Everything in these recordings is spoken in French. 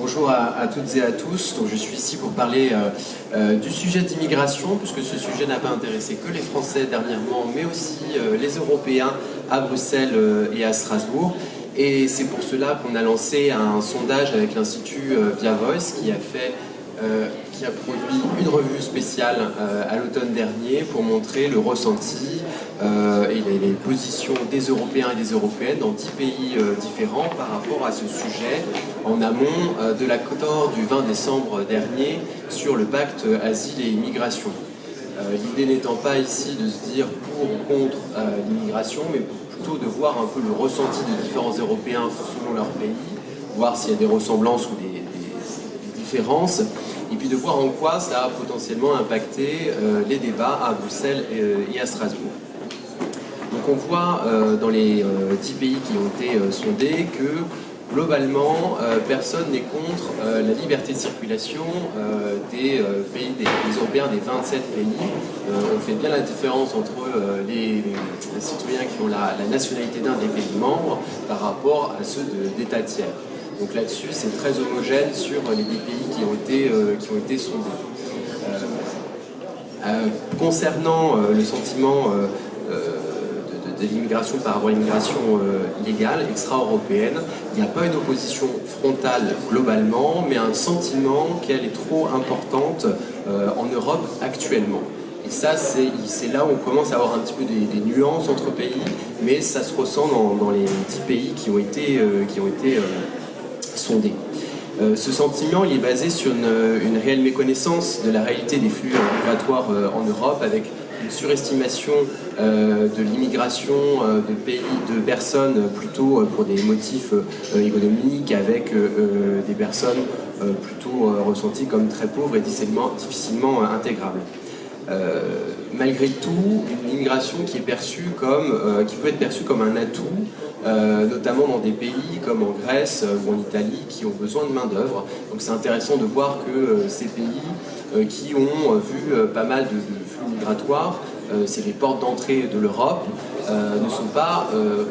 Bonjour à toutes et à tous. Donc, je suis ici pour parler du sujet d'immigration, puisque ce sujet n'a pas intéressé que les Français dernièrement, mais aussi les Européens à Bruxelles et à Strasbourg. Et c'est pour cela qu'on a lancé un sondage avec l'Institut Via Voice qui a produit une revue spéciale à l'automne dernier pour montrer le ressenti et les positions des Européens et des Européennes dans 10 pays différents par rapport à ce sujet en amont de l'accord du 20 décembre dernier sur le pacte asile et immigration. L'idée n'étant pas ici de se dire pour ou contre l'immigration, mais plutôt de voir un peu le ressenti des différents Européens selon leur pays, voir s'il y a des ressemblances ou des différences, et puis de voir en quoi ça a potentiellement impacté les débats à Bruxelles et à Strasbourg. Donc on voit dans les 10 pays qui ont été sondés que globalement personne n'est contre la liberté de circulation des pays, des Européens des 27 pays. On fait bien la différence entre les citoyens qui ont la nationalité d'un des pays membres par rapport à ceux d'États tiers. Donc là-dessus, c'est très homogène sur les 10 pays qui ont été sondés. Concernant le sentiment de l'immigration par rapport à l'immigration légale, extra-européenne, il n'y a pas une opposition frontale globalement, mais un sentiment qu'elle est trop importante en Europe actuellement. Et ça, c'est là où on commence à avoir un petit peu des nuances entre pays, mais ça se ressent dans les 10 pays qui ont été sondés. Ce sentiment il est basé sur une réelle méconnaissance de la réalité des flux migratoires en Europe, avec une surestimation de l'immigration de personnes plutôt pour des motifs économiques, avec des personnes plutôt ressenties comme très pauvres et difficilement intégrables. Malgré tout, une immigration qui peut être perçue comme un atout, notamment dans des pays comme en Grèce ou en Italie qui ont besoin de main-d'œuvre. Donc c'est intéressant de voir que ces pays qui ont vu pas mal de flux migratoires, c'est les portes d'entrée de l'Europe, ne sont pas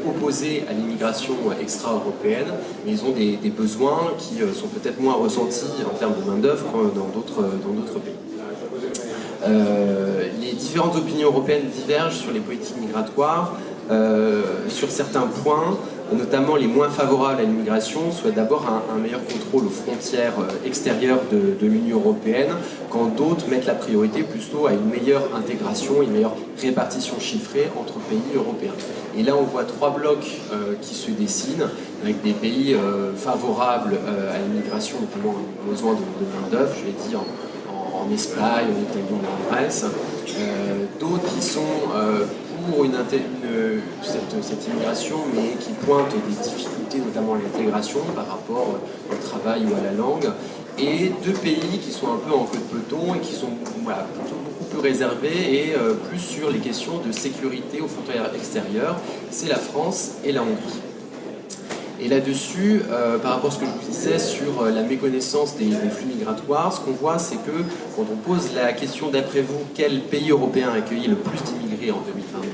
opposés à l'immigration extra-européenne, mais ils ont des besoins qui sont peut-être moins ressentis en termes de main-d'œuvre que dans d'autres pays. Les différentes opinions européennes divergent sur les politiques migratoires, sur certains points, notamment les moins favorables à l'immigration, soit d'abord un meilleur contrôle aux frontières extérieures de l'Union européenne, quand d'autres mettent la priorité plutôt à une meilleure intégration, une meilleure répartition chiffrée entre pays européens. Et là on voit trois blocs qui se dessinent, avec des pays favorables à l'immigration, notamment besoin de main-d'œuvre, je l'ai dit, en Espagne, en Italie, en Grèce, d'autres qui sont pour cette immigration, mais qui pointent des difficultés, notamment à l'intégration par rapport au travail ou à la langue, et deux pays qui sont un peu en queue de peloton et qui sont plutôt beaucoup plus réservés et plus sur les questions de sécurité aux frontières extérieures, c'est la France et la Hongrie. Et là-dessus, par rapport à ce que je vous disais sur la méconnaissance des flux migratoires, ce qu'on voit, c'est que quand on pose la question d'après vous, quel pays européen a accueilli le plus d'immigrés en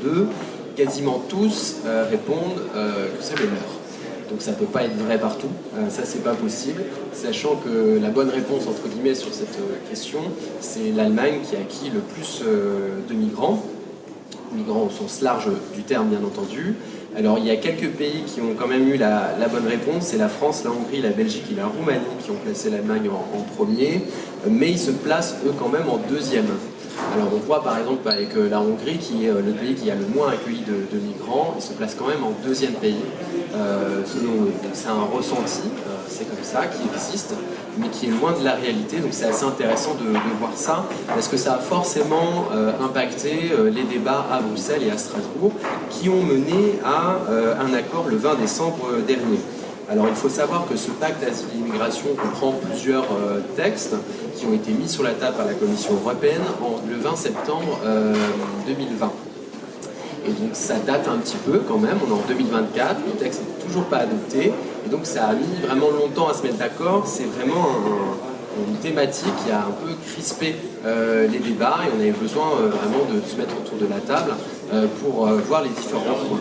2022, quasiment tous répondent que c'est le leur. Donc ça ne peut pas être vrai partout, ça c'est pas possible, sachant que la bonne réponse entre guillemets sur cette question, c'est l'Allemagne qui a acquis le plus de migrants au sens large du terme bien entendu. Alors il y a quelques pays qui ont quand même eu la bonne réponse, c'est la France, la Hongrie, la Belgique et la Roumanie qui ont placé l'Allemagne en premier, mais ils se placent eux quand même en deuxième. Alors on voit par exemple avec la Hongrie qui est le pays qui a le moins accueilli de migrants, il se place quand même en deuxième pays selon eux. Donc c'est un ressenti, c'est comme ça, qui existe, mais qui est loin de la réalité, donc c'est assez intéressant de voir ça, parce que ça a forcément impacté les débats à Bruxelles et à Strasbourg, qui ont mené à un accord le 20 décembre dernier. Alors il faut savoir que ce pacte asile et immigration comprend plusieurs textes qui ont été mis sur la table par la Commission européenne le 20 septembre 2020. Et donc ça date un petit peu quand même, on est en 2024, le texte n'est toujours pas adopté, et donc ça a mis vraiment longtemps à se mettre d'accord. C'est vraiment une thématique qui a un peu crispé les débats, et on avait besoin vraiment de se mettre autour de la table pour voir les différents points.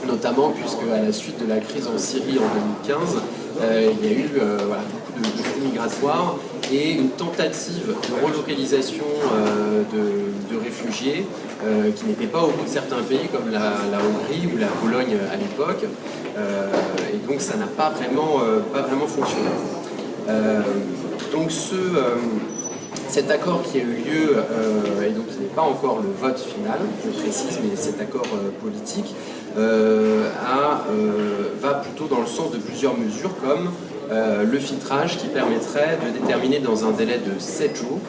Notamment puisque à la suite de la crise en Syrie en 2015, il y a eu beaucoup de flux migratoires et une tentative de relocalisation de réfugiés qui n'était pas au goût de certains pays comme la Hongrie ou la Pologne à l'époque. Et donc ça n'a pas vraiment fonctionné. Donc cet accord qui a eu lieu, et donc qui n'est pas encore le vote final, je précise, mais cet accord politique, va plutôt dans le sens de plusieurs mesures comme le filtrage qui permettrait de déterminer dans un délai de 7 jours,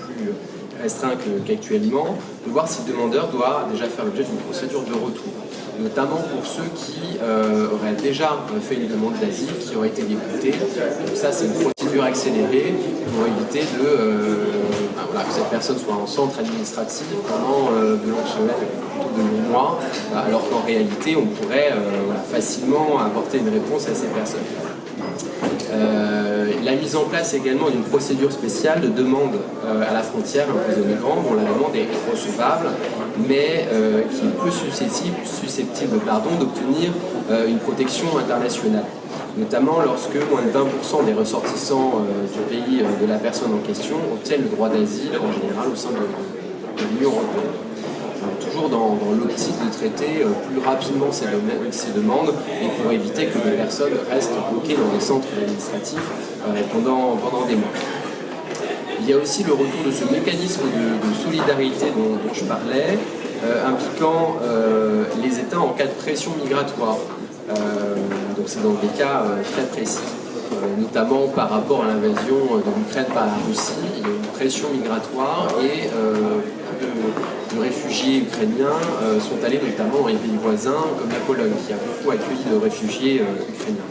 plus restreint qu'actuellement, de voir si le demandeur doit déjà faire l'objet d'une procédure de retour, notamment pour ceux qui auraient déjà fait une demande d'asile, qui auraient été déportés. Donc ça, c'est une procédure accélérée pour éviter que cette personne soit en centre administratif pendant de longues semaines, plutôt de longs mois, alors qu'en réalité, on pourrait facilement apporter une réponse à ces personnes. La mise en place également d'une procédure spéciale de demande à la frontière imposée aux migrants, dont la demande est recevable, mais qui est peu susceptible d'obtenir une protection internationale. Notamment lorsque moins de 20% des ressortissants du pays de la personne en question obtiennent le droit d'asile en général au sein de l'Union européenne. Toujours dans l'optique de traiter plus rapidement ces demandes et pour éviter que les personnes restent bloquées dans des centres administratifs pendant des mois. Il y a aussi le retour de ce mécanisme de solidarité dont je parlais, impliquant les États en cas de pression migratoire. Donc c'est dans des cas très précis, notamment par rapport à l'invasion de l'Ukraine par la Russie. Il y a une pression migratoire et de réfugiés ukrainiens sont allés notamment dans les pays voisins comme la Pologne qui a beaucoup accueilli de réfugiés ukrainiens.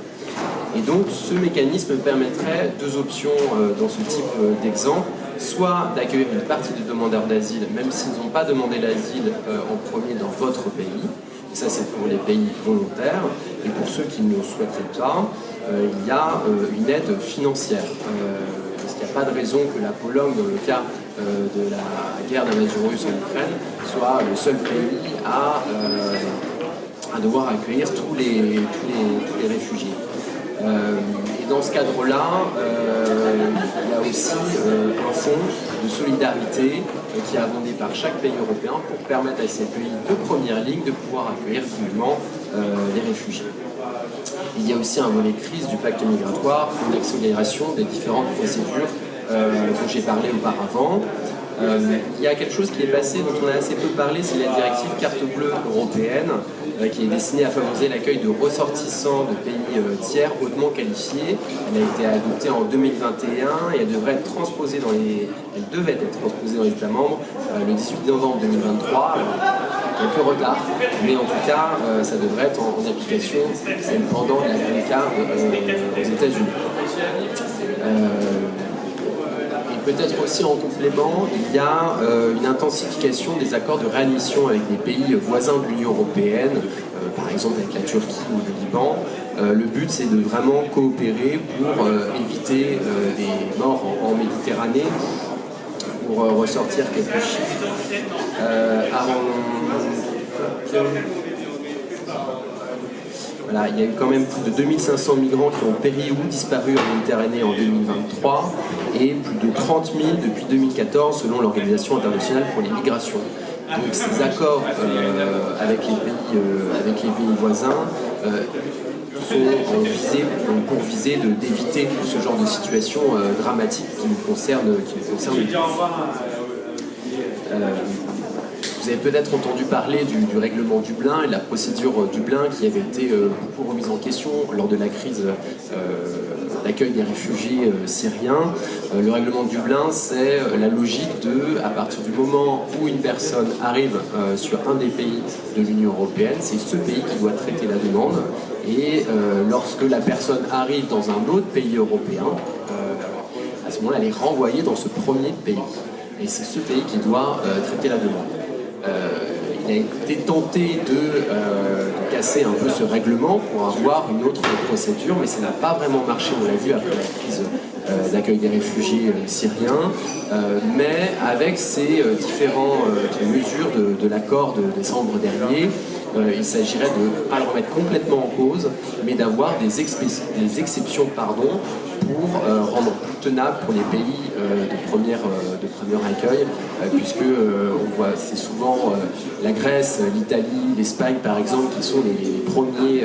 Et donc ce mécanisme permettrait deux options dans ce type d'exemple, soit d'accueillir une partie des demandeurs d'asile même s'ils n'ont pas demandé l'asile en premier dans votre pays, et ça c'est pour les pays volontaires, et pour ceux qui ne le souhaiteraient pas, il y a une aide financière. Parce qu'il n'y a pas de raison que la Pologne, dans le cas de la guerre d'invasion russe en Ukraine, soit le seul pays à devoir accueillir tous les réfugiés. Et dans ce cadre-là, il y a aussi un fonds de solidarité qui est abondé par chaque pays européen pour permettre à ces pays de première ligne de pouvoir accueillir dignement les réfugiés. Il y a aussi un volet crise du pacte migratoire, une accélération des différentes procédures dont j'ai parlé auparavant. Il y a quelque chose qui est passé, dont on a assez peu parlé, c'est la directive carte bleue européenne, qui est destinée à favoriser l'accueil de ressortissants de pays tiers hautement qualifiés. Elle a été adoptée en 2021 et elle devait être transposée dans les États membres le 18 novembre 2023. Un peu retard, mais en tout cas, ça devrait être en application pendant la green card aux États-Unis. Et peut-être aussi en complément, il y a une intensification des accords de réadmission avec des pays voisins de l'Union européenne, par exemple avec la Turquie ou le Liban. Le but, c'est de vraiment coopérer pour éviter des morts en Méditerranée. Pour ressortir quelques chiffres, voilà, il y a eu quand même plus de 2500 migrants qui ont péri ou disparu en Méditerranée en 2023 et plus de 30 000 depuis 2014 selon l'Organisation internationale pour les migrations. Donc ces accords avec les pays voisins sont pour viser d'éviter ce genre de situation dramatique qui nous concerne. Vous avez peut-être entendu parler du règlement Dublin et de la procédure Dublin qui avait été beaucoup remise en question lors de la crise d'accueil des réfugiés syriens. Le règlement Dublin, c'est la logique à partir du moment où une personne arrive sur un des pays de l'Union européenne, c'est ce pays qui doit traiter la demande. Et lorsque la personne arrive dans un autre pays européen, à ce moment-là, elle est renvoyée dans ce premier pays. Et c'est ce pays qui doit traiter la demande. Il a été tenté de casser un peu ce règlement pour avoir une autre procédure, mais ça n'a pas vraiment marché, on l'a vu après la crise d'accueil des réfugiés syriens. Mais avec ces différentes mesures de l'accord de décembre dernier, il s'agirait de ne pas le remettre complètement en cause, mais d'avoir des exceptions pour tenable pour les pays de premier accueil, puisque on voit, c'est souvent la Grèce, l'Italie, l'Espagne par exemple qui sont les premiers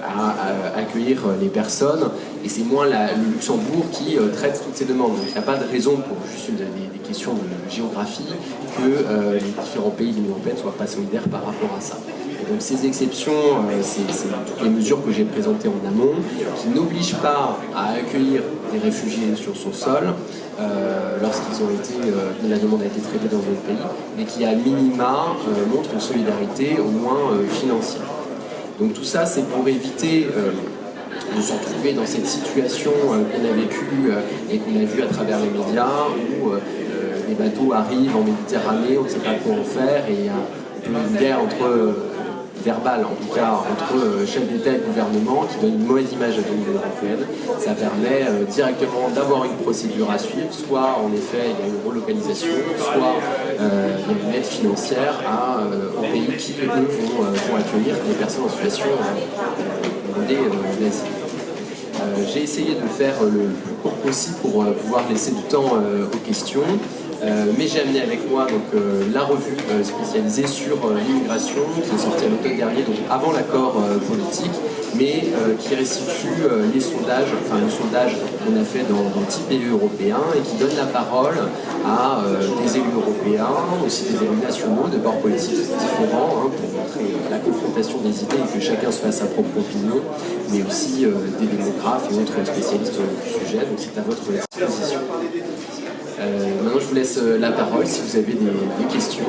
à accueillir les personnes, et c'est moins le Luxembourg qui traite toutes ces demandes. Donc il n'y a pas de raison, pour juste des questions de géographie, que les différents pays de l'Union européenne ne soient pas solidaires par rapport à ça. Et donc ces exceptions, c'est toutes les mesures que j'ai présentées en amont, qui n'obligent pas à accueillir des réfugiés sur son sol lorsqu'ils ont été, la demande a été traitée dans un pays, mais qui à minima montrent une solidarité au moins financière. Donc tout ça, c'est pour éviter de se retrouver dans cette situation qu'on a vécue et qu'on a vue à travers les médias, où les bateaux arrivent en Méditerranée, on ne sait pas quoi en faire, et il y a une guerre verbale en tout cas, entre chefs d'État et de gouvernement qui donne une mauvaise image de l'Union européenne. Ça permet directement d'avoir une procédure à suivre, soit en effet il y a une relocalisation, soit il y a une aide financière aux pays qui, eux, vont accueillir des personnes en situation d'asile. J'ai essayé de faire le plus court possible pour pouvoir laisser du temps aux questions. Mais j'ai amené avec moi donc, la revue spécialisée sur l'immigration qui est sortie à l'automne dernier, donc avant l'accord politique, mais qui restitue les sondages, enfin le sondage qu'on a fait dans 10 pays européens et qui donne la parole à des élus européens, aussi des élus nationaux, de bords politiques différents, pour montrer la confrontation des idées et que chacun se fasse sa propre opinion, mais aussi des démographes et autres spécialistes du sujet, donc c'est à votre disposition. Maintenant je vous laisse la parole si vous avez des questions.